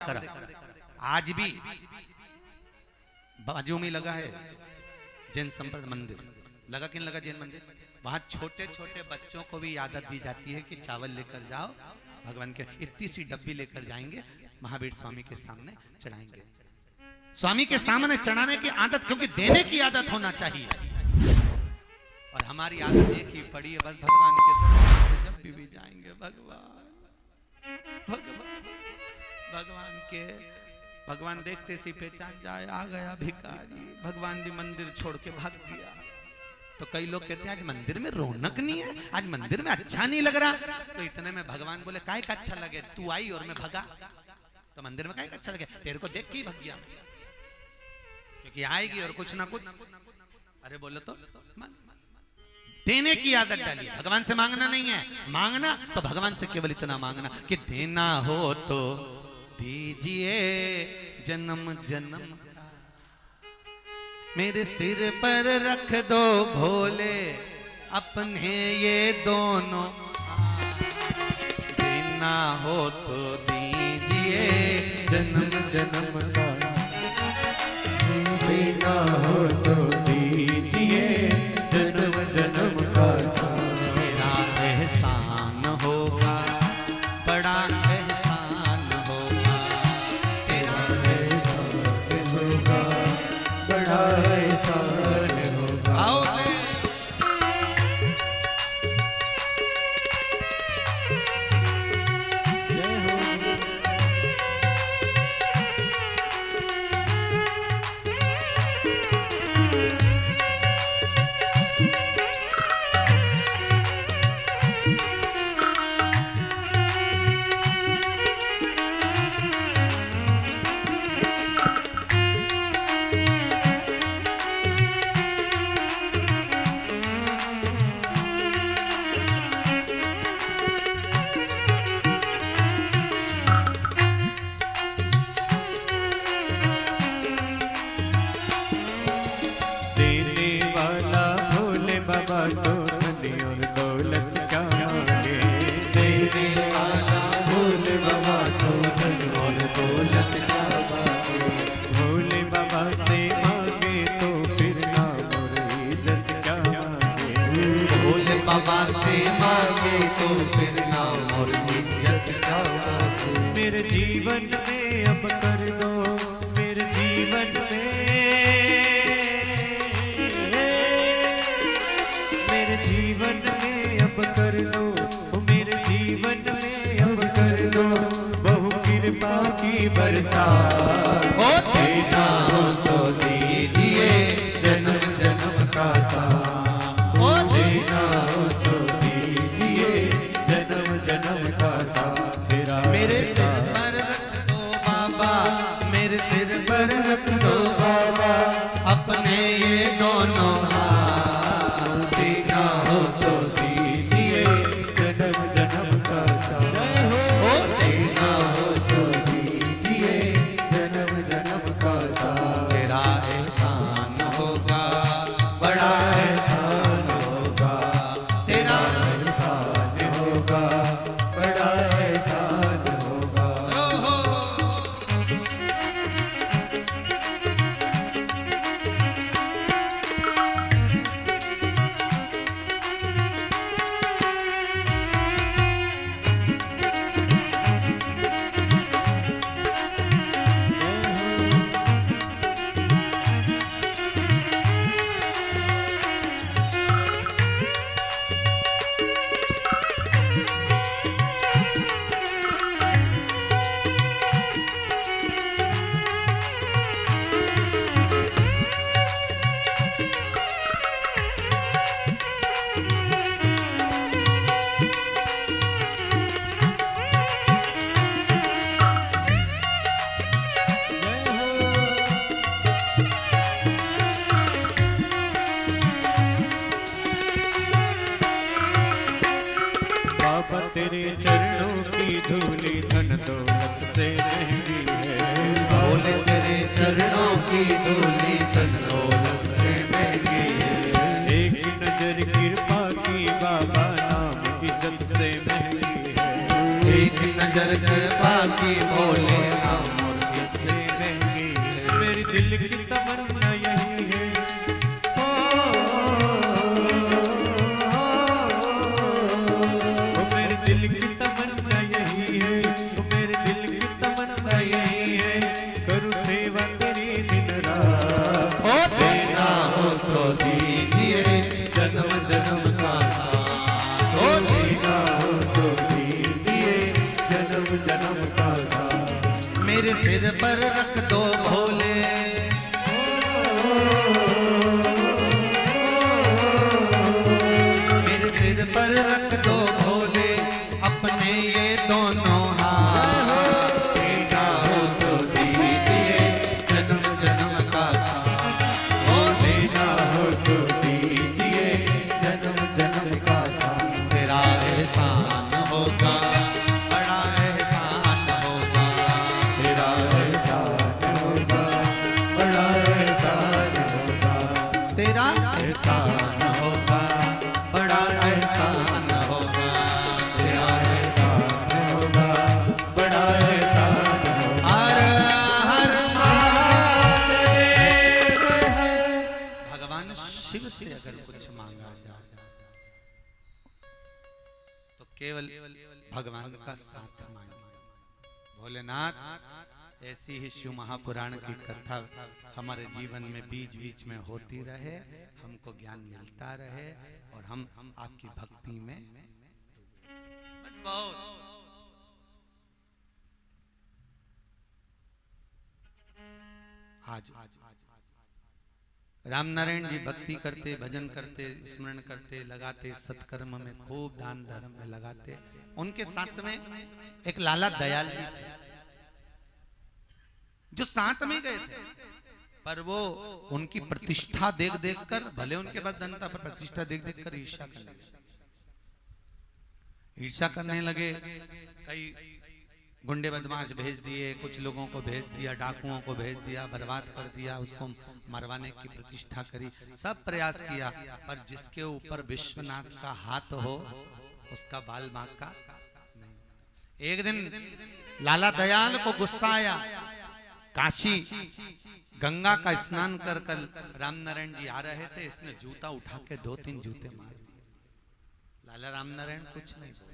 करा। आज भी बाजू में लगा है जैन संपर्क मंदिर, लगा कि नहीं लगा जैन मंदिर? वहां छोटे छोटे बच्चों को भी आदत दी जाती है कि चावल लेकर जाओ, भगवान के इतनी सी डब्बी लेकर जाएंगे, महावीर स्वामी के सामने चढ़ाएंगे। स्वामी के सामने चढ़ाने की आदत, क्योंकि देने की आदत होना चाहिए। और हमारी आदत एक ही पड़ी है, बस भगवान के तरफ जब भी जाएंगे भगवान भगवान भगवान के, भगवान देखते सी पहचान जाए आ गया भिखारी, भगवान भी मंदिर छोड़ के भाग गया। तो कई लोग कहते हैं आज मंदिर में रौनक नहीं है, आज मंदिर में अच्छा नहीं लग रहा। तो इतने में भगवान बोले काय का अच्छा लगे, तू आई और मैं भगा, तो मंदिर में काय का अच्छा लगे, तेरे को देख के ही भग गया, क्योंकि आएगी और कुछ ना कुछ। अरे बोले तो देने की आदत डाली, भगवान से मांगना नहीं है, मांगना तो भगवान से केवल इतना मांगना कि देना हो तो दीजिए जन्म जन्म का, मेरे सिर पर रख दो भोले अपने ये दोनों, देना हो तो दीजिए जन्म जन्म का, देना हो तो दीजिए जन्म जन्म का, मेरा एहसान होगा बड़ा एहसान होगा, तेरा एहसान होगा बड़ा एहसान होगा। आओ बाबा से मांगे तो फिर नाम और इज्जत का, मेरे जीवन में अब कर दो, मेरे जीवन में, मेरे जीवन में अब कर दो, मेरे जीवन में अब कर दो बहु कृपा की बरसात, देना हो तो दीजिए जन्म जन्म का साथ, देना हो तो दीजिए जन्म जन्म का साथ, तेरा मेरे सिर पर रख दो बाबा, मेरे सिर पर रख दो बाबा अपने ये दोनों हाथ, देना हो तो दीजिए जन्म जन्म का साथ, देना हो तो दीजिए जन्म जन्म का साथ, तेरा एहसान होगा बड़ा एहसान होगा, तेरा एहसान होगा बड़ा एहसान होगा। बाबा तेरे चरणों की धूली धन दौलत से महंगी है, बोले तेरे चरणों की धूली धन दौलत से महंगी है, एक नजर कृपा की बाबा नाम इज्जत से महंगी है, एक नजर कृपा की भोले मूर्ति से महंगी है। मेरे दिल की तमन्ना यही है। ओ मेरे दिल की तमन्ना यही है। ओ मेरे दिल की तमन्ना यही है। करूँ सेवा तेरी दिन रात। ओ देना हो तो दीजिए जन्म जन्म का साथ। ओ देना हो तो दीजिए जन्म जन्म का साथ। मेरे सिर पर रख दो भोले मेरे सिर पर रख दो भोले अपने ये दोनों हाथ। बेटा हो तो दीजिए जन्म जन्म का साथ। ओ देना हो तो दीजिए जन्म जन्म का साथ। तेरा एहसान होगा बड़ा एहसान होगा। तेरा एहसान होगा बड़ा एहसान होगा। तेरा एहसान होगा बड़ा एहसान होगा। तेरा एहसान होगा बड़ा एहसान होगा। हर हर महादेव है। भगवान शिव से अगर कुछ मांगा जाए तो केवल भगवान का साथ मांगे। भोलेनाथ ऐसी ही शिव महापुराण की कथा हमारे जीवन में बीच बीच में होती रहे, हमको ज्ञान मिलता रहे और हम आपकी भक्ति में बस बहुत। आज रामनारायण जी भक्ति करते, भजन करते, स्मरण करते, लगाते, सत्कर्म में खूब दान धर्म में लगाते। उनके साथ में एक लाला दयाल जी थे जो साथ में गए थे, पर वो उनकी प्रतिष्ठा देख देख कर, भले उनके पास धन था पर प्रतिष्ठा देख देख कर ईर्ष्या करने लगे। ईर्ष्या करने लगे। कई गुंडे बदमाश भेज दिए, कुछ लोगों को भेज दिया, डाकुओं को भेज दिया, बर्बाद कर दिया, उसको मरवाने की प्रतिष्ठा करी, सब प्रयास किया, पर जिसके ऊपर विश्वनाथ का हाथ हो उसका बाल बांक का नहीं। एक दिन लाला दयाल को गुस्सा आया। काशी गंगा का स्नान कर कर रामनारायण जी आ रहे थे, इसने जूता उठा के 2-3 जूते मार दिए। लाला रामनारायण कुछ नहीं बोले,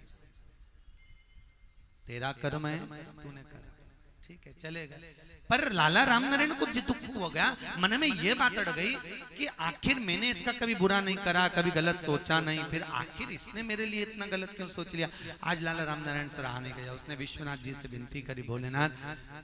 तेरा कर्म है तूने करा, ठीक है चलेगा। पर लाला रामनारायण को जो दुख हो गया, मन में ये बात अड़ गई कि आखिर मैंने इसका कभी बुरा नहीं करा, कभी गलत सोचा नहीं, फिर आखिर इसने मेरे लिए इतना गलत क्यों सोच लिया। आज लाला रामनारायण सराहने गया, उसने विश्वनाथ जी से विनती करी, भोलेनाथ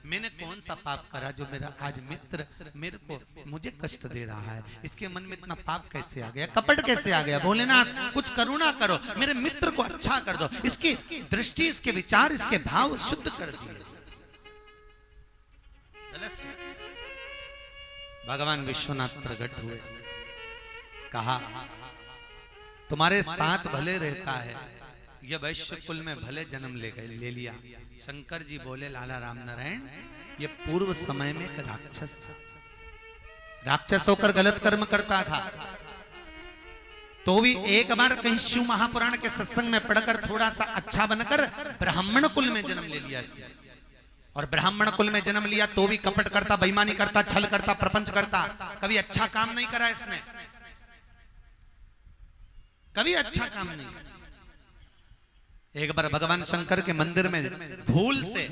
मैंने कौन सा पाप करा जो मेरा आज मित्र मेरे को मुझे कष्ट दे रहा है, इसके मन में इतना पाप कैसे आ गया, कपट कैसे आ गया। भोलेनाथ कुछ करुणा करो, मेरे मित्र को अच्छा कर दो, इसकी दृष्टि, इसके विचार, इसके भाव शुद्ध कर दिए। भगवान विश्वनाथ प्रकट हुए, कहा तुम्हारे साथ भले रहता है, यह वैश्य कुल में भले जन्म ले लिया। शंकर जी बोले लाला रामनारायण ये पूर्व समय में एक राक्षस था, राक्षस होकर गलत कर्म करता था, तो भी एक बार कहीं शिव महापुराण के सत्संग में पढ़कर थोड़ा सा अच्छा बनकर ब्राह्मण कुल में जन्म ले लिया इसने। और ब्राह्मण कुल में जन्म लिया तो भी कपट करता, बेईमानी करता, छल करता, प्रपंच करता, कभी अच्छा काम नहीं करा इसने, कभी अच्छा काम नहीं करा। एक बार भगवान शंकर के मंदिर में भूल से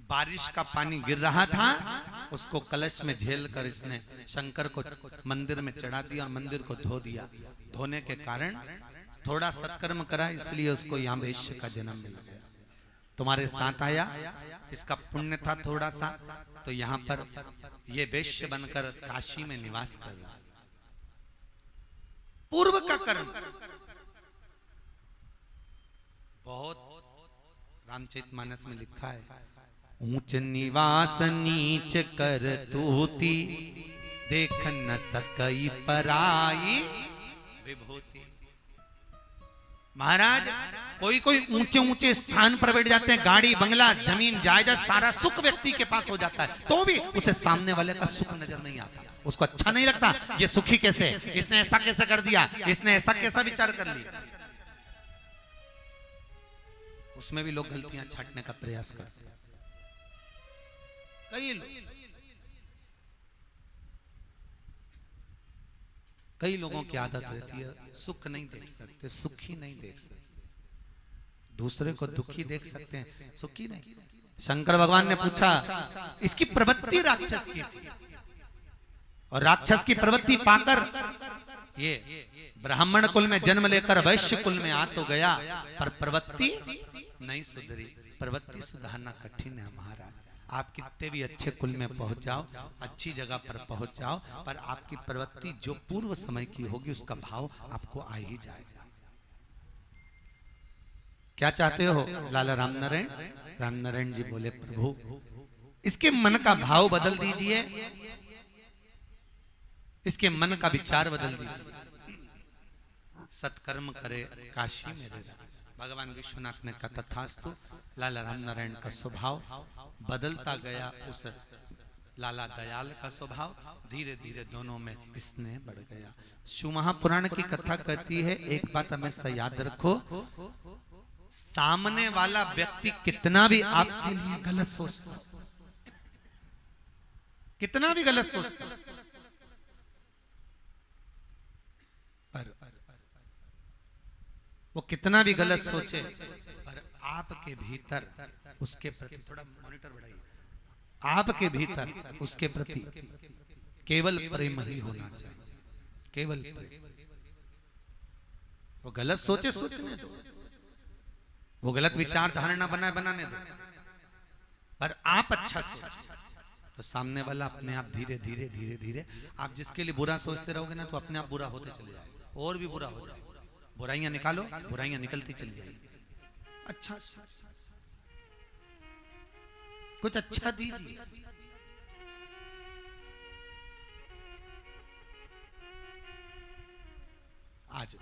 बारिश का पानी गिर रहा था, उसको कलश में झेल कर इसने शंकर को मंदिर में चढ़ा दिया और मंदिर को धो दिया। धोने के कारण थोड़ा सत्कर्म करा, इसलिए उसको यहाँ वैश्य का जन्म मिल गया। तुम्हारे साथ आया, इसका पुण्य था थोड़ा सा, तो यहाँ पर ये वैश्य बनकर काशी में निवास कर रहा। पूर्व का कर्म बहुत, रामचरितमानस में लिखा है, ऊंच निवास नीच कर तूती, देख न सकई पराई विभूति। महाराज कोई कोई ऊंचे ऊंचे स्थान पर बैठ जाते हैं, गाड़ी बंगला जमीन जायदाद सारा सुख व्यक्ति के पास हो जाता है, तो भी उसे सामने वाले का सुख नजर नहीं आता, उसको अच्छा नहीं लगता। ये सुखी कैसे, इसने ऐसा कैसे कर दिया, इसने ऐसा कैसा विचार कर लिया, उसमें भी लोग गलतियां छांटने का प्रयास करते हैं। कई लोगों की आदत रहती है सुख नहीं देख सकते, सुखी नहीं देख सकते, दूसरे को दुखी देख सकते हैं, सुखी नहीं। शंकर भगवान ने पूछा, इसकी प्रवृत्ति राक्षस की थी और राक्षस की प्रवृत्ति पाकर ये ब्राह्मण कुल में जन्म लेकर वैश्य कुल में आ तो गया, पर प्रवृत्ति नहीं सुधरी। प्रवृत्ति सुधारना कठिन है महाराज। आप कितने भी अच्छे कुल में पहुंच जाओ, अच्छी जगह पर पहुंच जाओ, पर आपकी प्रवृत्ति जो पूर्व समय की होगी उसका भाव आपको आ ही जाएगा। क्या चाहते हो लाला रामनारायण? रामनारायण जी बोले, प्रभु इसके मन का भाव बदल दीजिए, इसके मन का विचार बदल दीजिए, सत्कर्म करे काशी में रहे। भगवान विश्वनाथ ने कहा तथास्तु। लाला रामनारायण का स्वभाव बदलता गया, उस लाला दयाल का स्वभाव धीरे धीरे दोनों में स्नेह बढ़ गया। शिव महापुराण की कथा कहती है, एक बात हमेशा याद रखो, सामने वाला व्यक्ति कितना भी आपके लिए गलत सोचता, कितना भी गलत सोचता, पर वो कितना भी गलत सोचे, पर आपके भीतर उसके प्रति, थोड़ा मॉनिटर बढ़ाइए, आपके भीतर उसके प्रति केवल प्रेम ही होना चाहिए, केवल प्रेम। वो गलत सोचे सोचने दो, वो गलत विचार धारणा बनाने दो, पर आप अच्छा सोचो तो सामने वाला अपने आप धीरे धीरे धीरे धीरे, आप जिसके लिए बुरा सोचते रहोगे ना तो अपने आप बुरा होते चले जाएगा, और भी बुरा हो जाएगा। बुराइयां निकालो, बुराइयां निकलती चली जाएगी। अच्छा कुछ अच्छा दीजिए। आज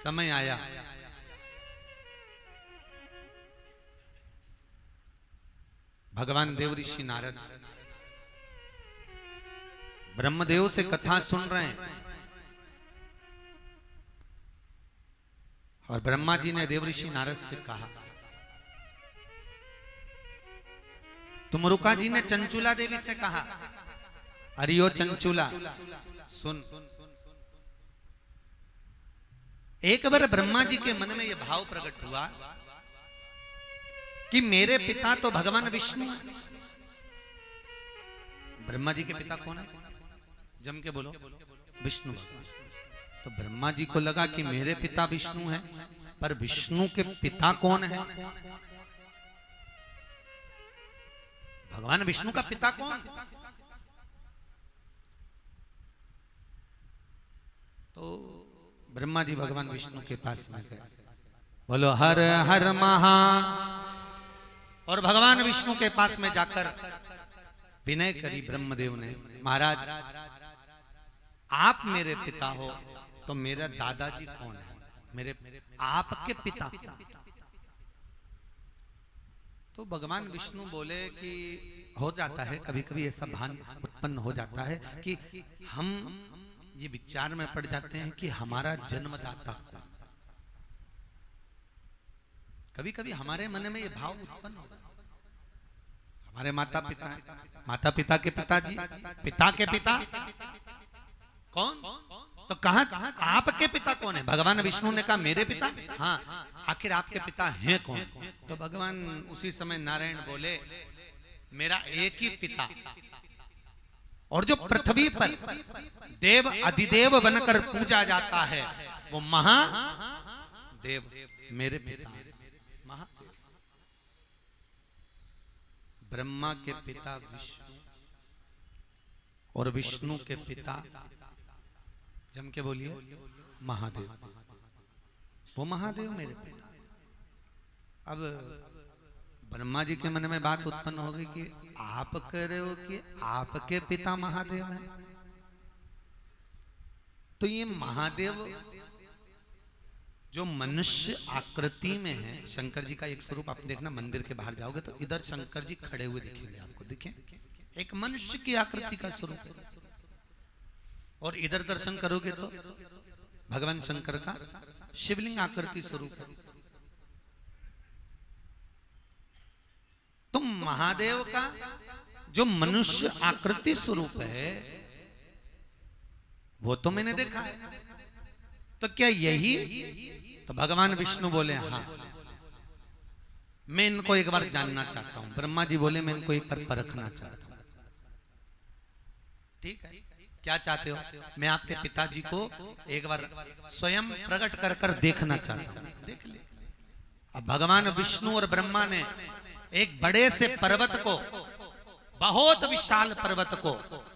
समय आया भगवान देव ऋषि नारद ब्रह्मदेव से कथा सुन रहे हैं और ब्रह्मा जी ने देव ऋषि नारद से कहा, तुमरुका जी ने चंचूला देवी से कहा, अरियो चंचूला सुन। एक बार ब्रह्मा जी के मन में यह भाव प्रकट हुआ कि मेरे पिता तो भगवान विष्णु है। ब्रह्मा जी के पिता कौन है? जम के बोलो, विष्णु भगवान। तो ब्रह्मा जी को लगा कि मेरे पिता विष्णु हैं, पर विष्णु के पिता कौन है? भगवान विष्णु का पिता कौन? तो ब्रह्मा जी भगवान विष्णु के पास में गए, बोलो हर हर महा, और भगवान विष्णु के पास में जाकर विनय करी ब्रह्मदेव ने, महाराज आप मेरे पिता हो तो मेरा दादाजी कौन है? मेरे आपके पिता। तो भगवान विष्णु बोले कि हो जाता है कभी कभी ऐसा भान उत्पन्न हो जाता है कि हम ये विचार में पड़ जाते हैं कि हमारा जन्मदाता कौन। कभी कभी हमारे मन में ये भाव उत्पन्न होता है, हमारे माता पिता है, माता पिता के पिताजी, पिता के पिता कौन? तो कहा आपके पिता कौन है? भगवान विष्णु ने कहा मेरे पिता। हाँ, आखिर आपके पिता हैं कौन? तो भगवान उसी समय नारायण बोले, मेरा एक ही पिता, और जो पृथ्वी पर देव अधिदेव बनकर पूजा जाता है वो महादेव मेरे पिता। महादेव ब्रह्मा के पिता विष्णु और विष्णु के पिता, जम के बोलिए, महादेव। वो महादेव मेरे पिता। अब ब्रह्मा जी के मन में बात उत्पन्न हो गई कि आप कह रहे हो कि आपके पिता महादेव हैं, तो ये महादेव जो मनुष्य आकृति में है, शंकर जी का एक स्वरूप आप देखना, मंदिर के बाहर जाओगे तो इधर शंकर जी खड़े हुए दिखेंगे आपको, दिखे एक मनुष्य की आकृति का स्वरूप है, और इधर दर्शन करोगे तो भगवान शंकर का शिवलिंग आकृति स्वरूप है। महादेव का जो मनुष्य आकृति स्वरूप है वो तो मैंने देखा है, तो क्या यही? तो भगवान विष्णु बोले हाँ, मैं इनको एक बार जानना चाहता हूं। ब्रह्मा जी बोले मैं इनको एक बार परखना चाहता हूं। ठीक है, क्या चाहते हो? मैं आपके पिताजी को एक बार स्वयं प्रकट कर कर देखना चाहता हूं। देख ले। अब भगवान विष्णु और ब्रह्मा ने एक बड़े से पर्वत को, बहुत विशाल पर्वत को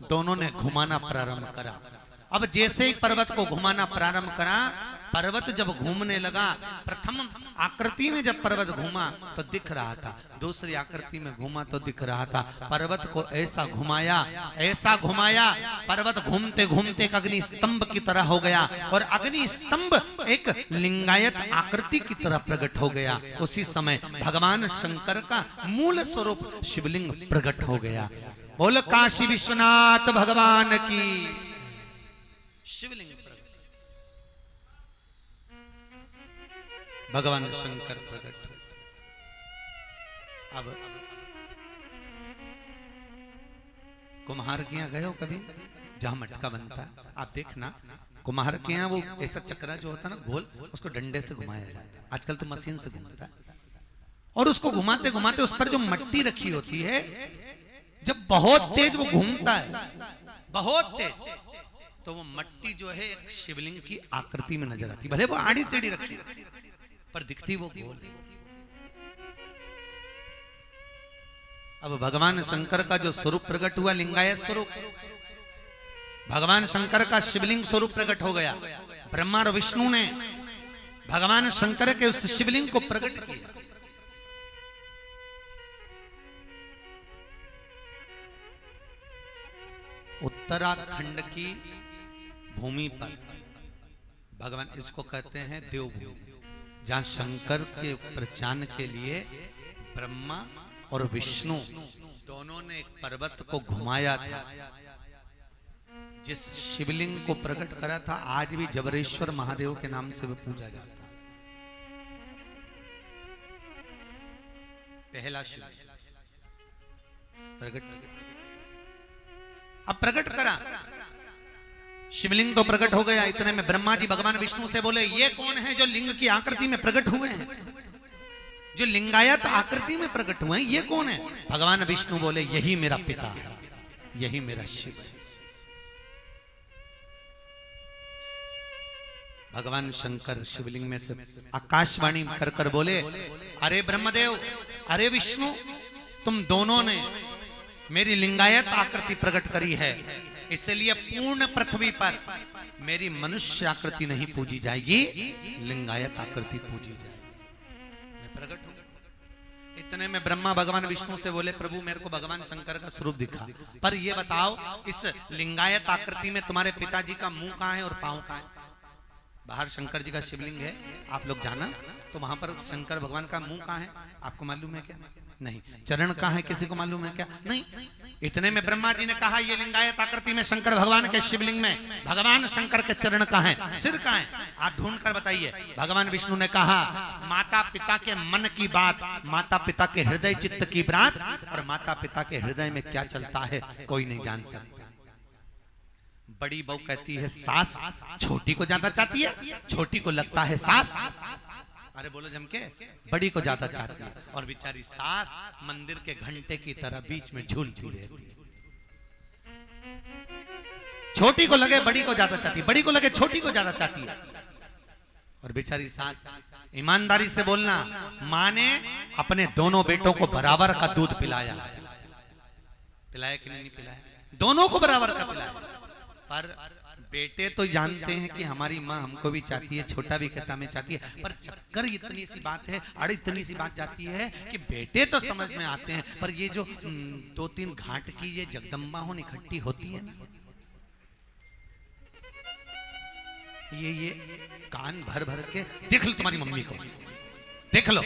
दोनों ने घुमाना प्रारंभ करा। अब जैसे ही पर्वत को घुमाना प्रारंभ करा, पर्वत जब घूमने लगा, प्रथम आकृति में जब पर्वत घूमा तो दिख रहा था, दूसरी आकृति में घूमा तो दिख रहा था। पर्वत को ऐसा घुमाया, ऐसा घुमाया, पर्वत घूमते घूमते एक अग्नि स्तंभ की तरह हो गया और अग्नि स्तंभ एक लिंगायत आकृति की तरह प्रकट हो गया। उसी समय भगवान शंकर का मूल स्वरूप शिवलिंग प्रकट हो गया। बोल काशी विश्वनाथ भगवान की। शिवलिंग प्रकट, भगवान शंकर प्रकट। अब कुम्हार के यहाँ गए हो कभी, जहां मटका बनता है? आप देखना कुम्हार के यहाँ वो ऐसा चक्रा जो होता है ना गोल, उसको डंडे से घुमाया जाता है। आजकल तो मशीन से घुमाता है, और उसको घुमाते घुमाते उस पर जो मट्टी रखी होती है, जब बहुत तेज वो घूमता है, बहुत तेज, तो वो मट्टी जो है एक शिवलिंग की आकृति में नजर आती। भले वो आड़ी टेढ़ी रखी पर दिखती वो गोल। अब भगवान शंकर का जो स्वरूप प्रकट हुआ, लिंगायत स्वरूप, भगवान शंकर का शिवलिंग स्वरूप प्रकट हो गया। ब्रह्मा और विष्णु ने भगवान शंकर के उस शिवलिंग को प्रकट किया। उत्तराखंड की भूमि पर भगवान, इसको कहते हैं देवभूमि, जहां शंकर के प्रचान के लिए ब्रह्मा और विष्णु दोनों ने एक पर्वत को घुमाया था, जिस शिवलिंग को प्रकट करा था। आज भी जबरेश्वर महादेव के नाम से वो पूजा जाता है। पहला शिवलिंग प्रकट, अब प्रकट करा, शिवलिंग तो प्रकट हो गया। इतने में ब्रह्मा जी भगवान विष्णु से बोले, ये कौन है जो लिंग की आकृति में प्रकट हुए हैं, जो लिंगायत आकृति में प्रकट हुए हैं, ये कौन है? भगवान विष्णु बोले, यही मेरा पिता है, यही मेरा शिव है। भगवान शंकर शिवलिंग में से आकाशवाणी कर कर बोले, अरे ब्रह्मदेव, अरे विष्णु, तुम दोनों ने मेरी लिंगायत आकृति प्रकट करी है, इसलिए पूर्ण पृथ्वी पर मेरी मनुष्य आकृति नहीं पूजी जाएगी, लिंगायत आकृति पूजी जाएगी। मैं प्रकट हूं। इतने में ब्रह्मा भगवान विष्णु से बोले, प्रभु मेरे को भगवान शंकर का स्वरूप दिखा, पर ये बताओ इस लिंगायत आकृति में तुम्हारे पिताजी का मुंह कहां है और पांव कहां है? बाहर शंकर जी का शिवलिंग है, आप लोग जाना, तो वहां पर शंकर भगवान का मुंह कहां है? आपको मालूम है क्या? नहीं। चरण कहां है? किसी को मालूम है क्या? नहीं। इतने में ब्रह्मा जी ने कहा, ये लिंगायत आकृति में शंकर भगवान के शिवलिंग में भगवान शंकर के चरण कहां है, सिर कहां है? आप ढूंढ कर बताइए। भगवान विष्णु ने कहा, माता पिता के मन की बात, माता पिता के हृदय चित्त की बात, और माता पिता के हृदय में क्या चलता है कोई नहीं जान सकता। बड़ी बहू कहती है सास छोटी को ज्यादा चाहती है, छोटी को लगता है सास, अरे बोलो जम के, बड़ी को ज्यादा चाहती है, और बेचारी सास मंदिर के घंटे की तरह बीच में झूलती रहती है। छोटी को लगे बड़ी को ज्यादा चाहती है, बड़ी को लगे छोटी को ज्यादा चाहती है, और बेचारी सास। ईमानदारी से बोलना, माँ ने अपने दोनों बेटों को बराबर का दूध पिलाया, पिलाया कि नहीं पिलाया? दोनों को बराबर का पिलाया। पर बेटे तो जानते हैं कि हमारी माँ हमको भी चाहती है, छोटा भी कहता मैं चाहती है, पर चक्कर इतनी सी बात है, अड़ इतनी सी बात जाती है कि बेटे तो समझ में आते हैं, पर ये जो 2-3 घाट की ये जगदम्बा होने इकट्ठी होती है ना, ये कान भर भर के देख लो तुम्हारी मम्मी को, देख लो,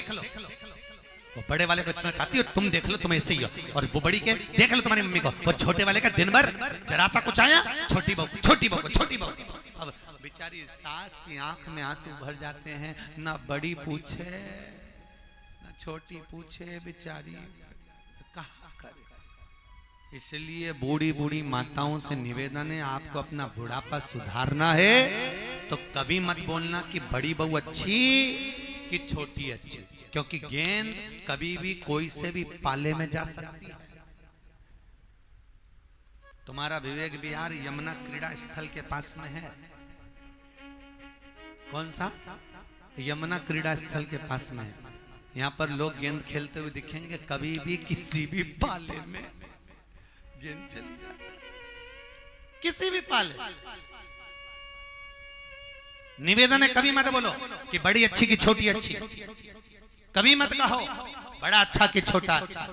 वो बड़े वाले को इतना चाहती है और तुम देख लो तुम ऐसे ही हो, और वो बड़ी के देख लो तुम्हारी मम्मी को, वो छोटे वाले का दिन भर जरा सा कुछ आया, छोटी बहू, छोटी बहू, छोटी बहू। अब बेचारी सास की आंख में आंसू भर जाते हैं, ना बड़ी पूछे ना छोटी पूछे, बेचारी कहाँ करे। इसलिए बूढ़ी बूढ़ी माताओं से निवेदन है, आपको अपना बुढ़ापा सुधारना है तो कभी मत बोलना कि बड़ी बहू अच्छी कि छोटी अच्छी, क्योंकि गेंद कभी भी कोई से भी पाले में जा सकती है। तुम्हारा विवेक विहार यमुना क्रीड़ा स्थल के पास में है। कौन सा? यमुना क्रीड़ा स्थल के पास में है। यहाँ पर लोग गेंद खेलते हुए दिखेंगे, कभी भी किसी भी पाले में गेंद चली जाती है, किसी भी पाले। निवेदन है कभी मत बोलो कि बड़ी अच्छी की छोटी अच्छी, कभी मत कहो बड़ा अच्छा कि छोटा अच्छा।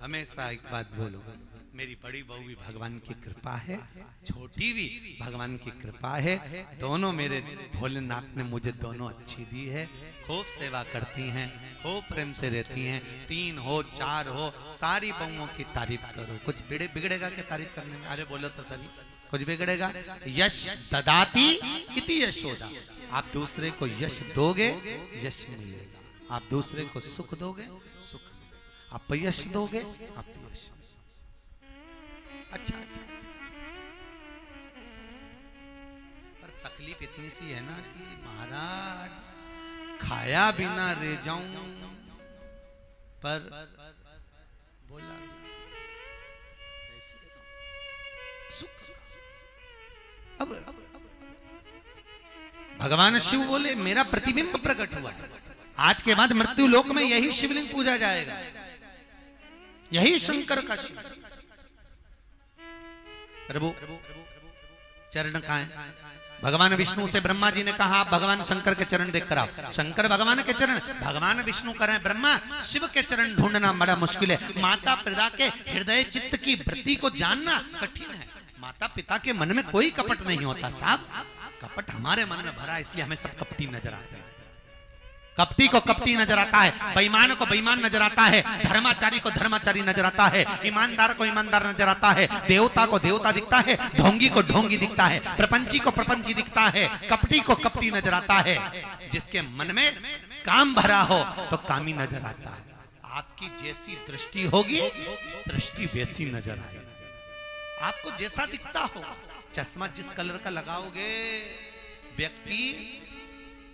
हमेशा एक बात बोलो, मेरी बड़ी बहू भी भगवान की कृपा है, छोटी भी भगवान की कृपा है, दोनों मेरे भोलेनाथ ने मुझे दोनों अच्छी दी है। खूब सेवा करती हैं, खूब प्रेम से रहती हैं, 3 हो 4 हो, सारी बहुओं की तारीफ करो। कुछ बिगड़ेगा क्या तारीफ करने में? अरे बोलो तो सही, कुछ बिगड़ेगा? यश ददाति इति यशोदा। आप दूसरे को यश दोगे, यश मिलेगा। आप दूसरे को सुख दोगे, सुख मिलेगा। आप यश दोगे, आप यश। अच्छा अच्छा, पर तकलीफ इतनी सी है ना कि महाराज खाया बिना रह जाऊं, पर बोला कैसे सुख। अब भगवान शिव बोले मेरा प्रतिबिंब प्रकट हुआ है, आज के बाद मृत्यु लोक में यही शिवलिंग पूजा जाएगा, यही शंकर का शिव। प्रभु चरण कहाँ है? भगवान विष्णु से ब्रह्मा जी ने कहा आप भगवान शंकर के चरण देख कर आओ। शंकर भगवान के चरण, भगवान विष्णु करें ब्रह्मा, शिव के चरण ढूंढना बड़ा मुश्किल है। माता पिता के हृदय चित्त की वृत्ति को जानना कठिन है। माता पिता के मन में कोई कपट नहीं होता साहब, कपट हमारे मन में भरा, इसलिए हमें सब कपटी नजर आते हैं। कपटी को कपटी नजर आता है, बेईमान को बेईमान नजर आता है, धर्माचारी को धर्माचारी नजर आता है, ईमानदार को ईमानदार नजर आता है, देवता को देवता दिखता है, ढोंगी को ढोंगी दिखता है, प्रपंची को प्रपंची दिखता है, कपटी को कपटी नजर आता है। जिसके मन में काम भरा हो तो कामी नजर आता है। आपकी जैसी दृष्टि होगी सृष्टि वैसी नजर आएगी। आपको जैसा दिखता हो, चश्मा जिस कलर का लगाओगे व्यक्ति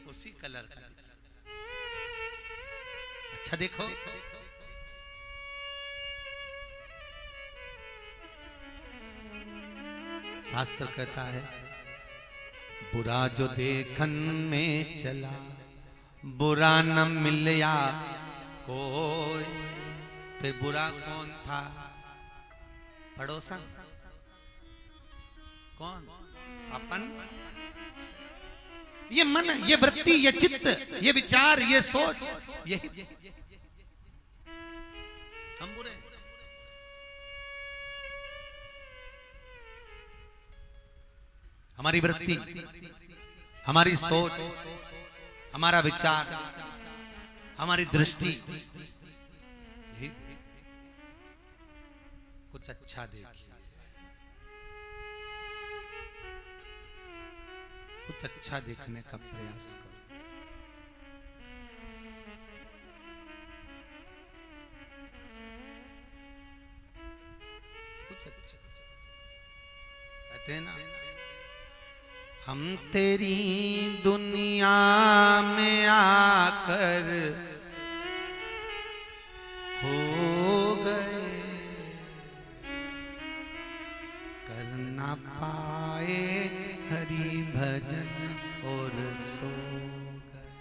उसी कलर का। अच्छा देखो, शास्त्र कहता है बुरा जो देखन में चला, बुरा न मिलया कोई। फिर बुरा कौन था? पड़ोसन। कौन? अपन। ये मन, ये वृत्ति, ये चित्त, ये विचार, ये सोच, यही हम बुरे। हमारी वृत्ति, हमारी सोच, हमारा विचार, हमारी दृष्टि, कुछ अच्छा देखिए, कुछ अच्छा देखने का प्रयास करो। कुछ अच्छा कहते हैं ना, हम तेरी दुनिया में आकर हो गए, कर ना पाए हरि भजन और सो गए।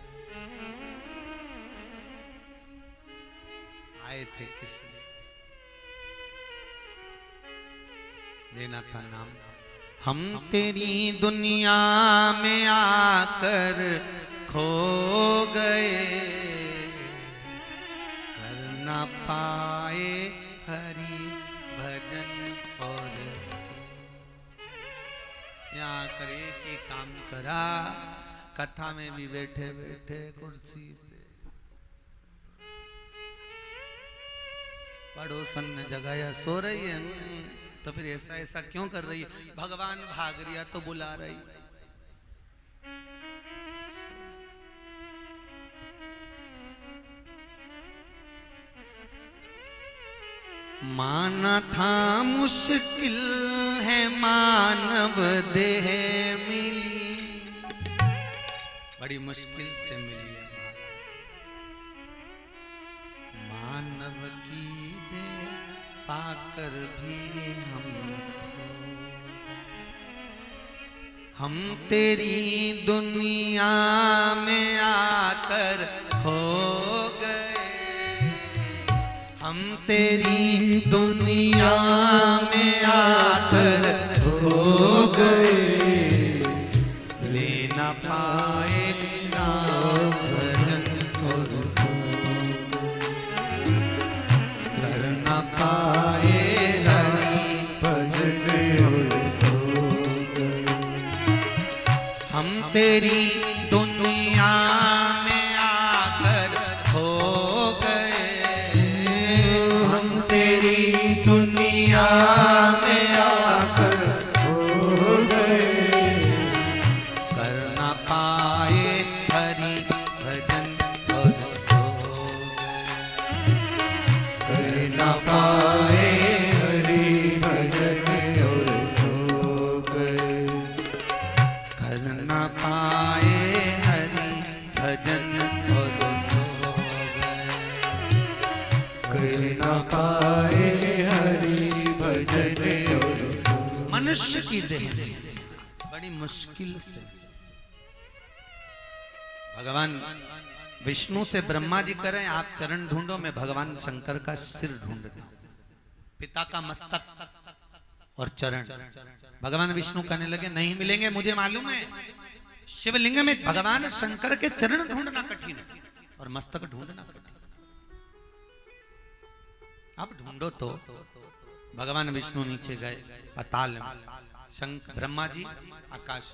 आए थे किसी, लेना था नाम। हम तेरी दुनिया में आकर खो गए, कर ना पाए हरि भजन और यहाँ करे कि काम करा, कथा में भी बैठे बैठे कुर्सी पे पड़ोसन ने जगाया, सो रही है तो फिर ऐसा ऐसा क्यों कर रही है? भगवान भाग रिया तो बुला रही। माना था मुश्किल है मानव देह मिली, बड़ी मुश्किल से मिली है मानव की देह पाकर भी हम तेरी दुनिया में आकर खो गए, हम तेरी दुनिया में आकर खो गए, ले ना पाए नाम भजन और कर ना पाए हरि भजन और हम तेरी दुनिया में आकर खो गए, हम तेरी दुनिया में आकर खो गए, कर ना पाए हरि भजन और सो गए, कर ना पाए हरि भजन और सो गए, कर ना पाए हरि भजन और सो गए, कर ना पाए हरि भजन और सो। मनुष्य की देह बड़ी मुश्किल से भगवान विष्णु से ब्रह्मा जी करें आप चरण ढूंढो, मैं भगवान शंकर का सिर ढूंढता हूं, पिता का मस्तक और चरण। भगवान विष्णु कहने लगे नहीं मिलेंगे, मुझे मालूम है शिवलिंग में भगवान शंकर के चरण ढूंढना कठिन है और मस्तक ढूंढना कठिन। अब ढूंढो तो भगवान विष्णु नीचे गए पाताल में, ब्रह्मा जी आकाश,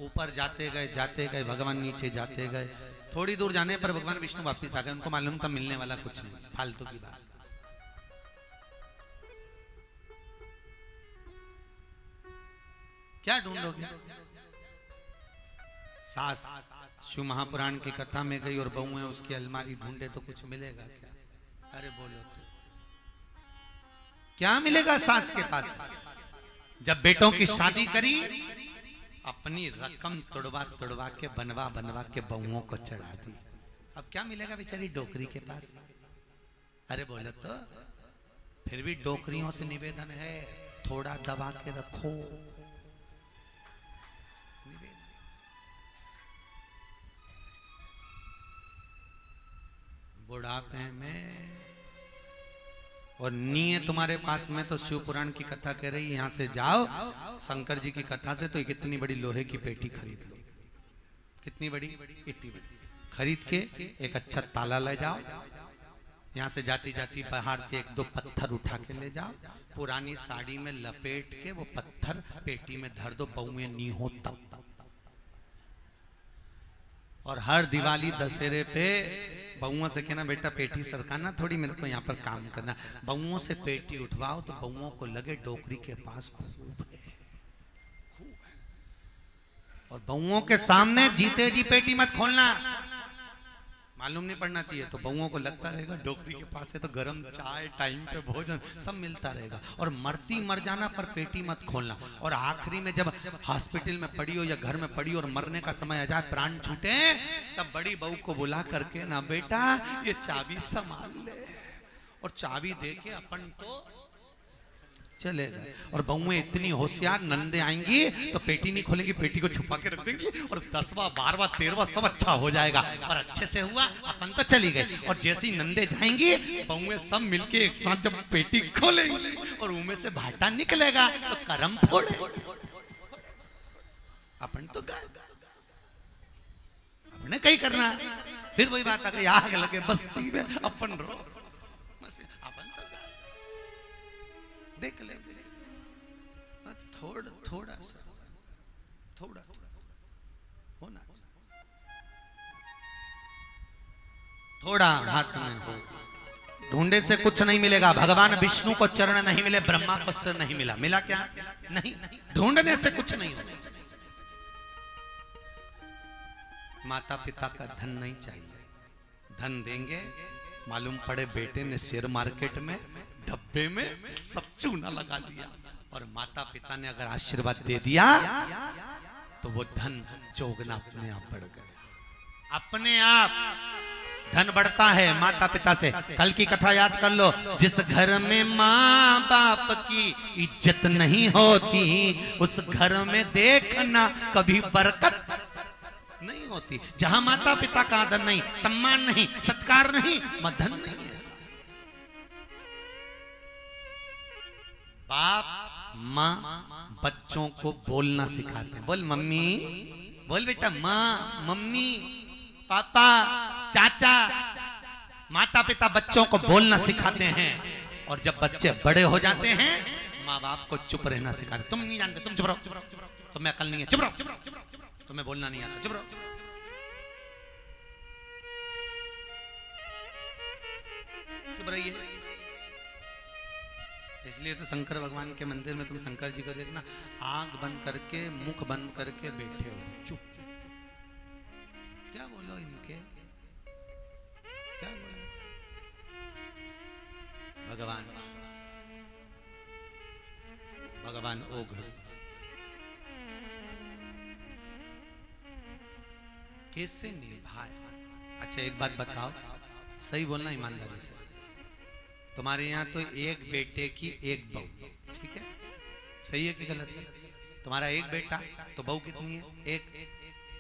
ऊपर जाते गए भगवान नीचे जाते गए, थोड़ी दूर जाने पर भगवान विष्णु वापस आ गए, उनको मालूम था मिलने वाला कुछ नहीं, फालतू की बात। क्या ढूंढोगे? सास शिव महापुराण की कथा में गई और बहुएं उसकी अलमारी ढूंढे तो कुछ मिलेगा क्या? अरे बोलो तो क्या मिलेगा सास के पास? जब बेटों की शादी करी अपनी रकम तुड़वा के बनवा के बहुओं को चढ़ा दी, अब क्या मिलेगा बेचारी डोकरी के पास? अरे बोलो तो फिर भी डोकरियों से निवेदन है थोड़ा दबा के रखो, बुढ़ापे में। और नींव तुम्हारे पास में तो शिव पुराण की कथा कह रही है, यहां से जाओ शंकर जी की कथा से तो कितनी बड़ी लोहे की पेटी खरीद लो, कितनी बड़ी, इतनी बड़ी खरीद के एक अच्छा ताला ले जाओ, यहाँ से जाती जाती पहाड़ से एक दो पत्थर उठा के ले जाओ, पुरानी साड़ी में लपेट के वो पत्थर पेटी में धर दो, बहुएं नी हो तब। और हर दिवाली दशहरे पे बहुओं से कहना बेटा पेटी सरकाना थोड़ी, मेरे को यहाँ पर काम करना, बहुओं से पेटी उठवाओ तो बहुओं को लगे डोकरी के पास खूब है, और बहुओं के सामने जीते जी पेटी मत खोलना, मालूम नहीं पड़ना चाहिए, तो बहुओं को लगता रहेगा डोकरी के पास है तो गरम चाय टाइम पे भोजन सब मिलता रहेगा। और मर जाना पर पेटी मत खोलना, और आखिरी में जब हॉस्पिटल में पड़ी हो या घर में पड़ी और मरने का समय आ जाए, प्राण छूटे, तब बड़ी बहू को बुला करके ना बेटा ये चाबी संभाल ले, और चाबी दे के अपन तो चले गए। और बहुएं इतनी होशियार, नंदे आएंगी तो पेटी नहीं खोलेंगी, पेटी को छुपा के रख देंगी, और 10वां 12वां 13वां सब अच्छा हो जाएगा, और अच्छे से हुआ अपन तो चली गए। और जैसे ही नंदे जाएंगी बहुएं सब मिलके एक साथ जब पेटी खोलेंगी और उनमें से भाटा निकलेगा तो करम फोड़े, अपन तो गए, अपने कहीं करना। फिर वही बात आ गई, आग लगे बस्ती में अपन रो, देख ले थोड़ा सा होना, थोड़ा हाथ में हो, ढूंढे से कुछ नहीं मिलेगा। भगवान विष्णु को चरण नहीं मिले, ब्रह्मा को सिर नहीं मिला, मिला क्या? नहीं, ढूंढने से कुछ नहीं होगा। माता पिता का धन नहीं चाहिए, धन देंगे, मालूम पड़े बेटे ने शेयर मार्केट में डिब्बे में सब चूना लगा दिया। और माता पिता ने अगर आशीर्वाद दे दिया तो वो धन चौगुना अपने आप बढ़ गया। अपने आप धन बढ़ता है माता पिता से। कल की कथा याद कर लो, जिस घर में माँ बाप की इज्जत नहीं होती उस घर में देखना कभी बरकत नहीं होती। जहां माता पिता का आदर नहीं, सम्मान नहीं, सत्कार नहीं, वहां धन नहीं है। बाप माँ बच्चों को बोलना सिखाते हैं। बोल मम्मी, बोल बेटा, माँ, मम्मी, पापा, चाचा। माता पिता बच्चों को बोलना सिखाते हैं। और जब बच्चे बड़े हो जाते हैं माँ बाप को चुप रहना सिखाते। तुम नहीं जानते, तुम चुप रहो, तुम्हें अकल नहीं है, चुप रहो, तुम्हें बोलना नहीं आता, चुप रहो। चुप रहिए। इसलिए तो शंकर भगवान के मंदिर में तुम शंकर जी को देखना, आंख बंद करके, मुख बंद करके बैठे हो, चुप। क्या बोलो इनके, क्या बोलो? भगवान भगवान ओघ कैसे निभाए? अच्छा एक बात बताओ, सही बोलना ईमानदारी से। तुम्हारे यहाँ तो एक बेटे की एक बहू, ठीक है? सही है कि गलत है? तुम्हारा एक बेटा तो बहू कितनी है? एक।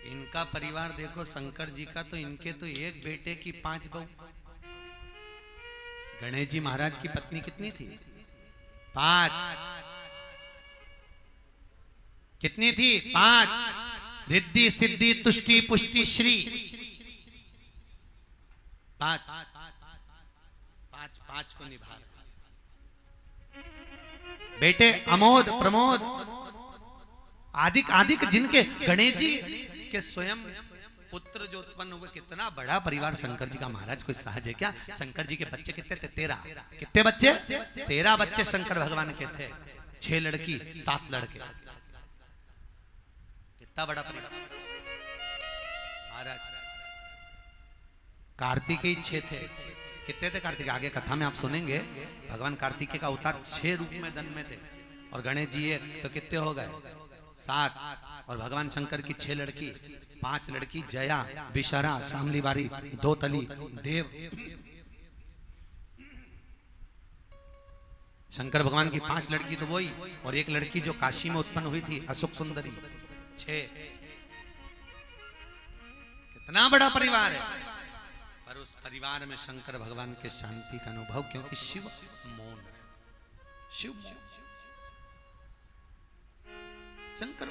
इनका परिवार देखो शंकर जी का, तो इनके तो एक बेटे की 5 बहू। गणेश जी महाराज की पत्नी कितनी थी? 5। कितनी थी? 5। रिद्धि सिद्धि तुष्टि पुष्टि श्री। 5 को निभा रहे बेटे। अमोद प्रमोद आदिक आदिक जिनके गणेश जी के स्वयं पुत्र जो उत्पन्न हुए, कितना बड़ा परिवार शंकर जी का। महाराज कोई सहज है क्या? शंकर जी के बच्चे कितने थे? 13। कितने बच्चे? 13 बच्चे शंकर भगवान के थे। 6 लड़की 7 लड़के। कितना बड़ा परिवार। महाराज कार्तिकेय 6 थे। कितने थे कार्तिक? आगे कथा में आप सुनेंगे। भगवान कार्तिकेय का अवतार 6 रूप में धन में थे। और गणेश जी 1, तो कितने हो गए? 7। और भगवान शंकर की 6 लड़की, 5 लड़की जया, विशरा, शामली बारी, 2 तली, देव। शंकर भगवान की 5 लड़की तो वही, और 1 लड़की जो काशी में उत्पन्न हुई थी, अशोक सुंदरी। 6। कितना बड़ा परिवार है। पर उस परिवार में शंकर भगवान के शांति का अनुभव, क्योंकि शिव मौन, शिव शंकर।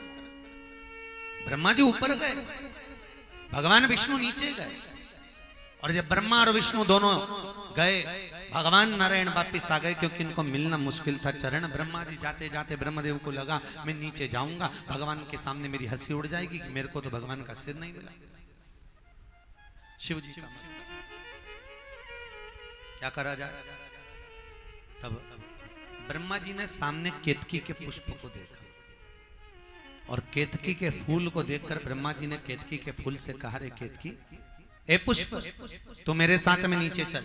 ब्रह्मा जी ऊपर गए, भगवान विष्णु नीचे गए। और जब ब्रह्मा और विष्णु दोनों गए, भगवान नारायण वापिस आ गए, क्योंकि इनको मिलना मुश्किल था। चरण ब्रह्मा जी जाते जाते ब्रह्मदेव को लगा मैं नीचे जाऊंगा, भगवान के सामने मेरी हंसी उड़ जाएगी, मेरे को तो भगवान का सिर नहीं मिला। शिव जी का मस्तक क्या करा जाए? तब ब्रह्मा जी ने सामने केतकी के पुष्प को देखा, और केतकी के फूल को देखकर ब्रह्मा जी ने केतकी के फूल से कहा, रे केतकी, ए पुष्प, तू मेरे साथ में नीचे चल।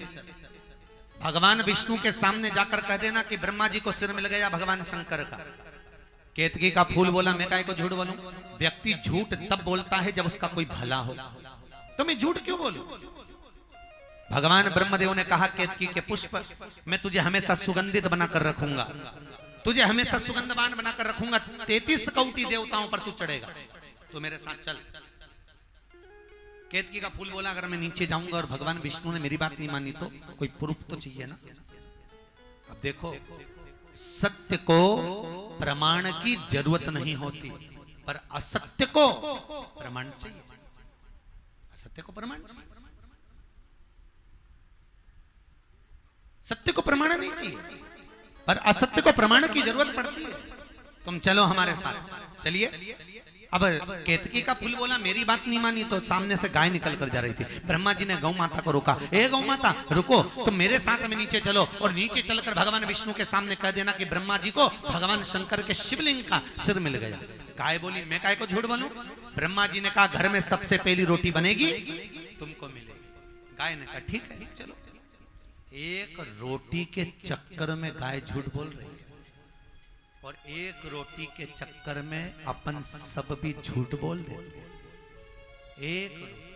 भगवान विष्णु के सामने जाकर कह देना कि ब्रह्मा जी को सिर मिल गया भगवान शंकर का। केतकी का फूल बोला, मैं काहे को झूठ बोलूं? व्यक्ति झूठ तब बोलता है जब उसका कोई भला हो। तो मैं झूठ क्यों बोलूं? भगवान ब्रह्मदेव ने कहा, केतकी के पुष्प, मैं तुझे हमेशा सुगंधित बनाकर रखूंगा, तुझे हमेशा सुगंधवान बनाकर रखूंगा। 33 कोटि देवताओं पर तू चढ़ेगा, तो मेरे साथ चल। केतकी का फूल बोला, अगर मैं नीचे जाऊंगा और भगवान विष्णु ने मेरी बात नहीं मानी तो कोई प्रूफ तो चाहिए ना। अब देखो, सत्य को प्रमाण की जरूरत नहीं होती, पर असत्य को प्रमाण चाहिए। असत्य को प्रमाण चाहिए, सत्य को प्रमाण नहीं चाहिए, पर असत्य को प्रमाण की जरूरत पड़ती है। तुम चलो हमारे साथ, चलिए। अब केतकी का फूल बोला, मेरी बात नहीं मानी तो सामने से गाय निकल कर जा रही थी। ब्रह्मा जी ने गौ माता को रोका, ए गौ माता रुको, तुम मेरे साथ में नीचे चलो। और नीचे चलकर भगवान विष्णु के सामने कह देना कि ब्रह्मा जी को भगवान शंकर के शिवलिंग का सिर मिल गया। गाय बोली, मैं काय को झूठ बोलूं? ब्रह्मा जी ने कहा, घर में सबसे पहली रोटी बनेगी तुमको मिलेगी। गाय ने कहा, ठीक है चलो। एक रोटी के चक्कर में गाय झूठ बोल रही है, और एक रोटी के चक्कर में अपन सब भी झूठ बोल देते हैं। एक रोटी,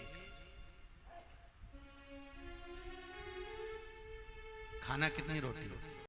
खाना कितनी रोटी हो?